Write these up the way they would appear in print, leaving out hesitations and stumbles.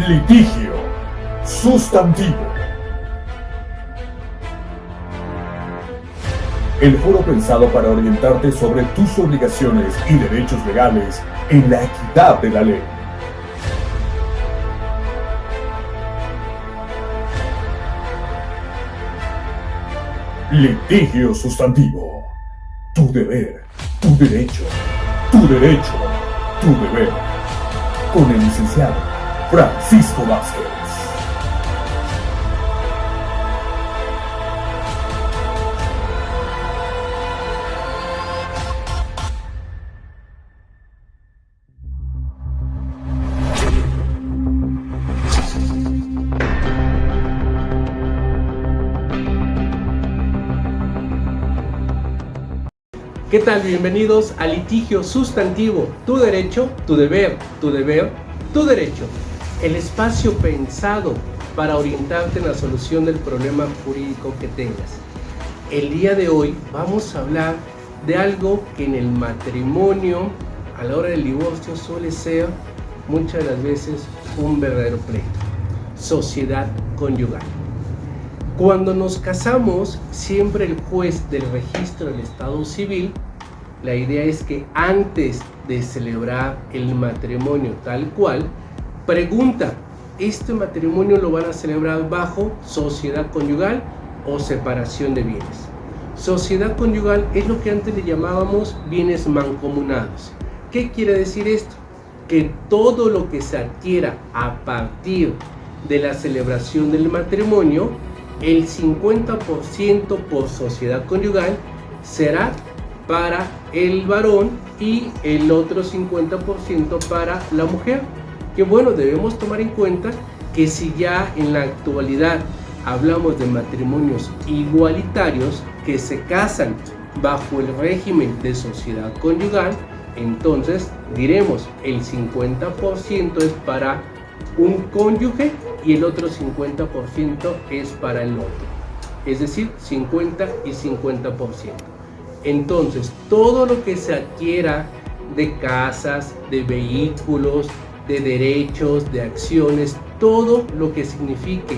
Litigio sustantivo. El foro pensado para orientarte sobre tus obligaciones y derechos legales en la equidad de la ley. Litigio sustantivo. Tu deber, tu derecho, tu derecho, tu deber. Con el licenciado Francisco Vázquez. ¿Qué tal? Bienvenidos a Litigio Sustantivo, tu derecho, tu deber, tu deber, tu derecho. El espacio pensado para orientarte en la solución del problema jurídico que tengas. El día de hoy vamos a hablar de algo que en el matrimonio, a la hora del divorcio, suele ser muchas de las veces un verdadero pleito. Sociedad conyugal. Cuando nos casamos, siempre el juez del registro del Estado Civil, la idea es que antes de celebrar el matrimonio tal cual, pregunta, ¿este matrimonio lo van a celebrar bajo sociedad conyugal o separación de bienes? Sociedad conyugal es lo que antes le llamábamos bienes mancomunados. ¿Qué quiere decir esto? Que todo lo que se adquiera a partir de la celebración del matrimonio, el 50% por sociedad conyugal será para el varón y el otro 50% para la mujer. Que bueno, debemos tomar en cuenta que si ya en la actualidad hablamos de matrimonios igualitarios que se casan bajo el régimen de sociedad conyugal, entonces diremos el 50% es para un cónyuge y el otro 50% es para el otro, es decir, 50 y 50%. Entonces, todo lo que se adquiera de casas, de vehículos, de derechos, de acciones, todo lo que signifique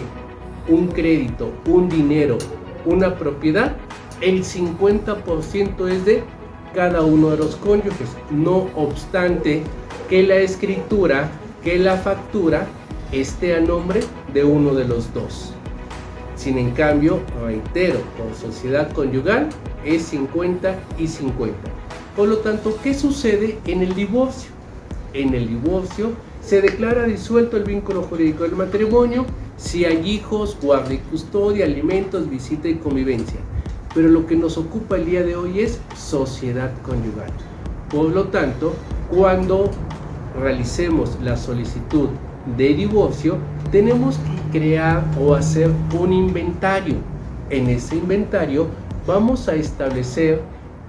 un crédito, un dinero, una propiedad, el 50% es de cada uno de los cónyuges, no obstante que la escritura, que la factura esté a nombre de uno de los dos. Sin en cambio, reitero, por sociedad conyugal es 50 y 50. Por lo tanto, ¿qué sucede en el divorcio? En el divorcio se declara disuelto el vínculo jurídico del matrimonio si hay hijos, guarda y custodia, alimentos, visita y convivencia. Pero lo que nos ocupa el día de hoy es sociedad conyugal. Por lo tanto, cuando realicemos la solicitud de divorcio, tenemos que crear o hacer un inventario. En ese inventario vamos a establecer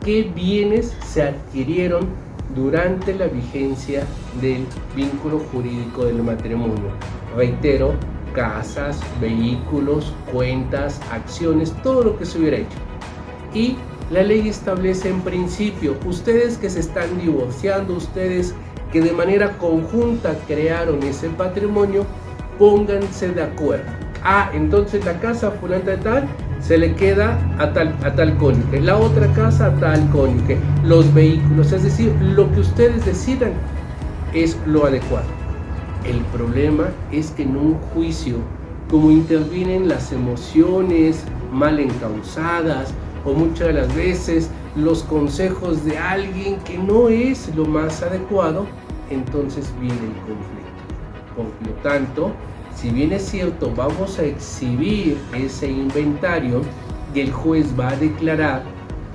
qué bienes se adquirieron durante la vigencia del vínculo jurídico del matrimonio. Reitero, casas, vehículos, cuentas, acciones, todo lo que se hubiera hecho. Y la ley establece en principio, ustedes que se están divorciando, ustedes que de manera conjunta crearon ese patrimonio, pónganse de acuerdo. Entonces la casa fulana de tal se le queda a tal cónyuge, la otra casa a tal cónyuge, los vehículos, es decir, lo que ustedes decidan es lo adecuado. El problema es que en un juicio, como intervienen las emociones mal encausadas o muchas de las veces los consejos de alguien que no es lo más adecuado, entonces viene el conflicto. Por lo tanto, si bien es cierto, vamos a exhibir ese inventario y el juez va a declarar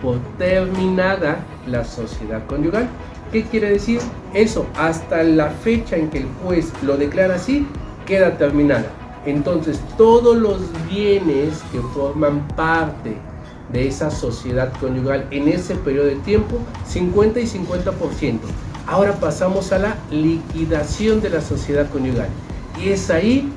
por terminada la sociedad conyugal. ¿Qué quiere decir eso? Hasta la fecha en que el juez lo declara así, queda terminada. Entonces, todos los bienes que forman parte de esa sociedad conyugal en ese periodo de tiempo, 50 y 50%. Ahora pasamos a la liquidación de la sociedad conyugal. Y es ahí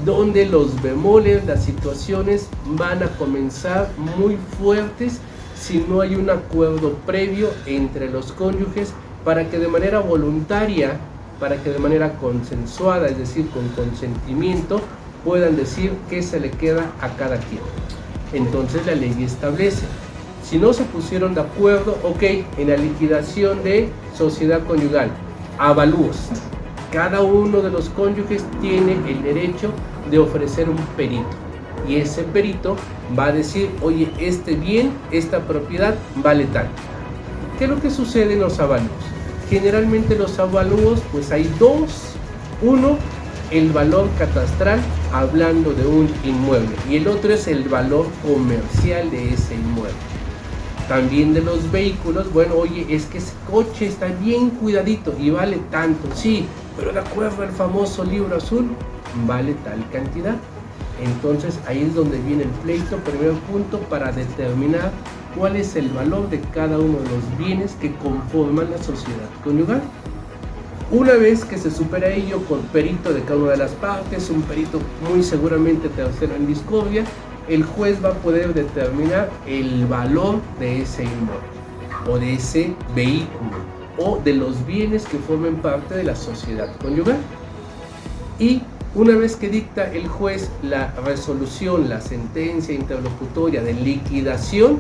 donde los bemoles, las situaciones van a comenzar muy fuertes si no hay un acuerdo previo entre los cónyuges para que de manera voluntaria para que de manera consensuada, es decir, con consentimiento, puedan decir qué se le queda a cada quien. Entonces la ley establece, si no se pusieron de acuerdo, ok, en la liquidación de sociedad conyugal, avalúos. Cada uno de los cónyuges tiene el derecho de ofrecer un perito. Y ese perito va a decir, oye, este bien, esta propiedad vale tanto. ¿Qué es lo que sucede en los avalúos? Generalmente los avalúos, pues hay dos. Uno, el valor catastral, hablando de un inmueble. Y el otro es el valor comercial de ese inmueble. También de los vehículos, bueno, oye, es que ese coche está bien cuidadito y vale tanto. Sí, pero de acuerdo al famoso libro azul, vale tal cantidad. Entonces ahí es donde viene el pleito, primer punto, para determinar cuál es el valor de cada uno de los bienes que conforman la sociedad conyugal. Una vez que se supera ello con perito de cada una de las partes, un perito muy seguramente tercero en discordia, el juez va a poder determinar el valor de ese inmueble o de ese vehículo o de los bienes que formen parte de la sociedad conyugal. Y una vez que dicta el juez la resolución, la sentencia interlocutoria de liquidación,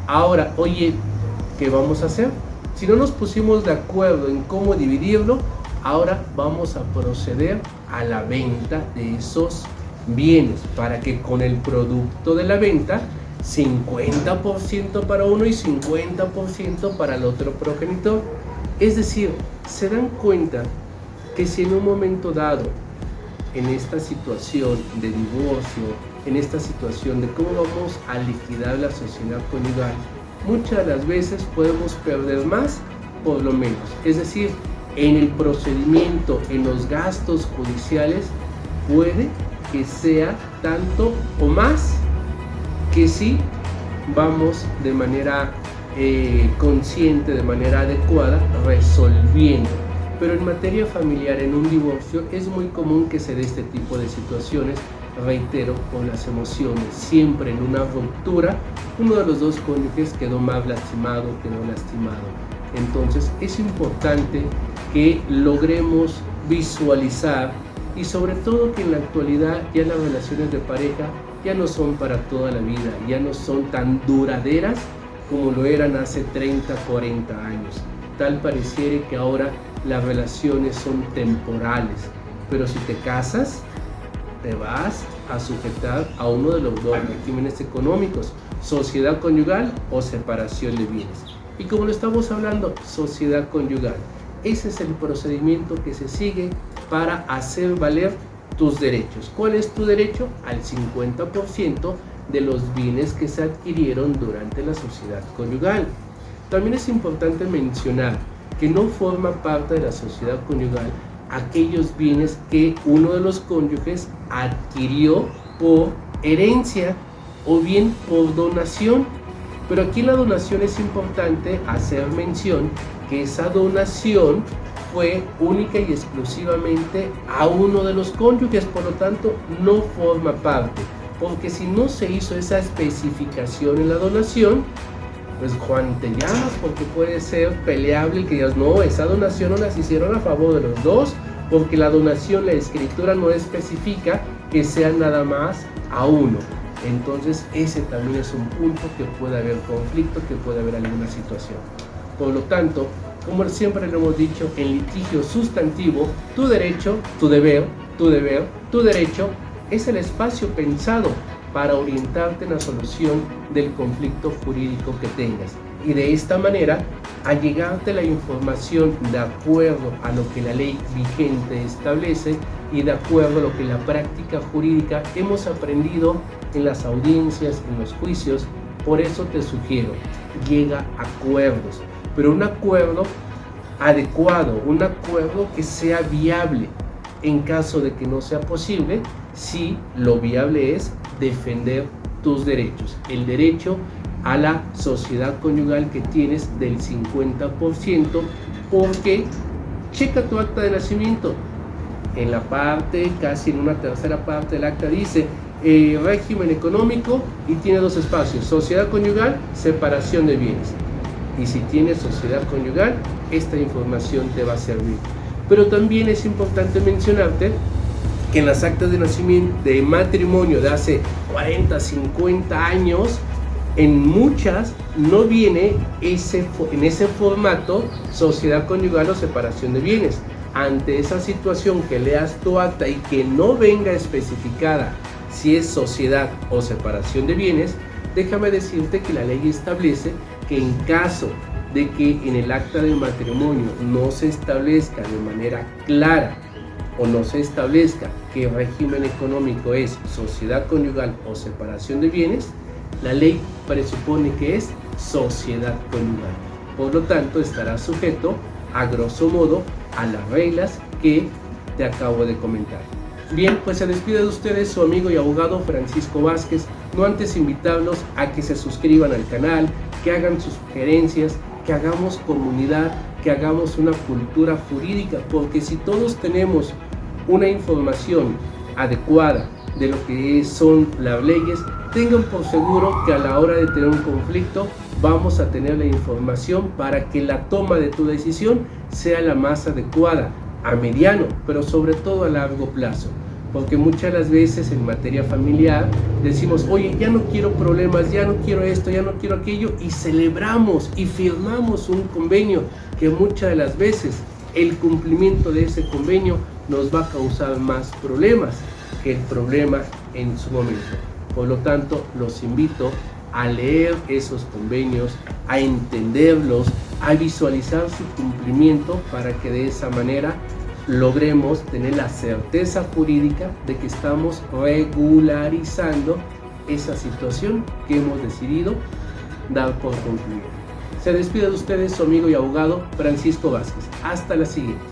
ahora, oye, ¿qué vamos a hacer? Si no nos pusimos de acuerdo en cómo dividirlo, ahora vamos a proceder a la venta de esos bienes para que con el producto de la venta, 50% para uno y 50% para el otro progenitor. Es decir, se dan cuenta que si en un momento dado, en esta situación de divorcio, en esta situación de cómo vamos a liquidar la sociedad conyugal, muchas de las veces podemos perder más por lo menos. Es decir, en el procedimiento, en los gastos judiciales, puede que sea tanto o más que si vamos de manera consciente, de manera adecuada, resolviendo. Pero en materia familiar, en un divorcio, es muy común que se dé este tipo de situaciones, reitero, con las emociones. Siempre en una ruptura, uno de los dos cónyuges quedó más lastimado, quedó lastimado. Entonces es importante que logremos visualizar y sobre todo que en la actualidad ya las relaciones de pareja ya no son para toda la vida, ya no son tan duraderas como lo eran hace 30, 40 años. Tal pareciera que ahora las relaciones son temporales, pero si te casas, te vas a sujetar a uno de los dos regímenes económicos, sociedad conyugal o separación de bienes. Y como lo estamos hablando, sociedad conyugal, ese es el procedimiento que se sigue para hacer valer tus derechos. ¿Cuál es tu derecho? Al 50% de los bienes que se adquirieron durante la sociedad conyugal. También es importante mencionar que no forma parte de la sociedad conyugal aquellos bienes que uno de los cónyuges adquirió por herencia o bien por donación. Pero aquí en la donación es importante hacer mención que esa donación fue única y exclusivamente a uno de los cónyuges, por lo tanto no forma parte, porque si no se hizo esa especificación en la donación, pues Juan, te llamas porque puede ser peleable el que digas, no, esa donación no las hicieron a favor de los dos, porque la donación, la escritura no especifica que sea nada más a uno. Entonces ese también es un punto que puede haber conflicto, que puede haber alguna situación. Por lo tanto, como siempre lo hemos dicho, en litigio sustantivo, tu derecho, tu deber, tu deber, tu derecho es el espacio pensado para orientarte en la solución del conflicto jurídico que tengas. Y de esta manera, al llegarte la información de acuerdo a lo que la ley vigente establece y de acuerdo a lo que la práctica jurídica hemos aprendido en las audiencias, en los juicios, por eso te sugiero, llega a acuerdos, pero un acuerdo adecuado, un acuerdo que sea viable. En caso de que no sea posible, si lo viable es defender tus derechos, el derecho a la sociedad conyugal que tienes del 50%, porque checa tu acta de nacimiento, en la parte, casi en una tercera parte del acta dice régimen económico y tiene dos espacios, sociedad conyugal, separación de bienes. Y si tienes sociedad conyugal, esta información te va a servir. Pero también es importante mencionarte que en las actas de nacimiento, de matrimonio de hace 40, 50 años, en muchas no viene en ese formato sociedad conyugal o separación de bienes. Ante esa situación, que leas tu acta y que no venga especificada si es sociedad o separación de bienes, déjame decirte que la ley establece que en caso de que en el acta de matrimonio no se establezca de manera clara o no se establezca que el régimen económico es sociedad conyugal o separación de bienes, la ley presupone que es sociedad conyugal. Por lo tanto, estará sujeto, a grosso modo, a las reglas que te acabo de comentar. Bien, pues se despide de ustedes su amigo y abogado Francisco Vázquez, no antes invitarlos a que se suscriban al canal, que hagan sus sugerencias, que hagamos comunidad, que hagamos una cultura jurídica, porque si todos tenemos una información adecuada de lo que son las leyes, tengan por seguro que a la hora de tener un conflicto vamos a tener la información para que la toma de tu decisión sea la más adecuada a mediano, pero sobre todo a largo plazo. Porque muchas de las veces en materia familiar decimos, oye, ya no quiero problemas, ya no quiero esto, ya no quiero aquello, y celebramos y firmamos un convenio que muchas de las veces el cumplimiento de ese convenio nos va a causar más problemas que el problema en su momento. Por lo tanto, los invito a leer esos convenios, a entenderlos, a visualizar su cumplimiento para que de esa manera logremos tener la certeza jurídica de que estamos regularizando esa situación que hemos decidido dar por concluida. Se despide de ustedes su amigo y abogado Francisco Vázquez. Hasta la siguiente.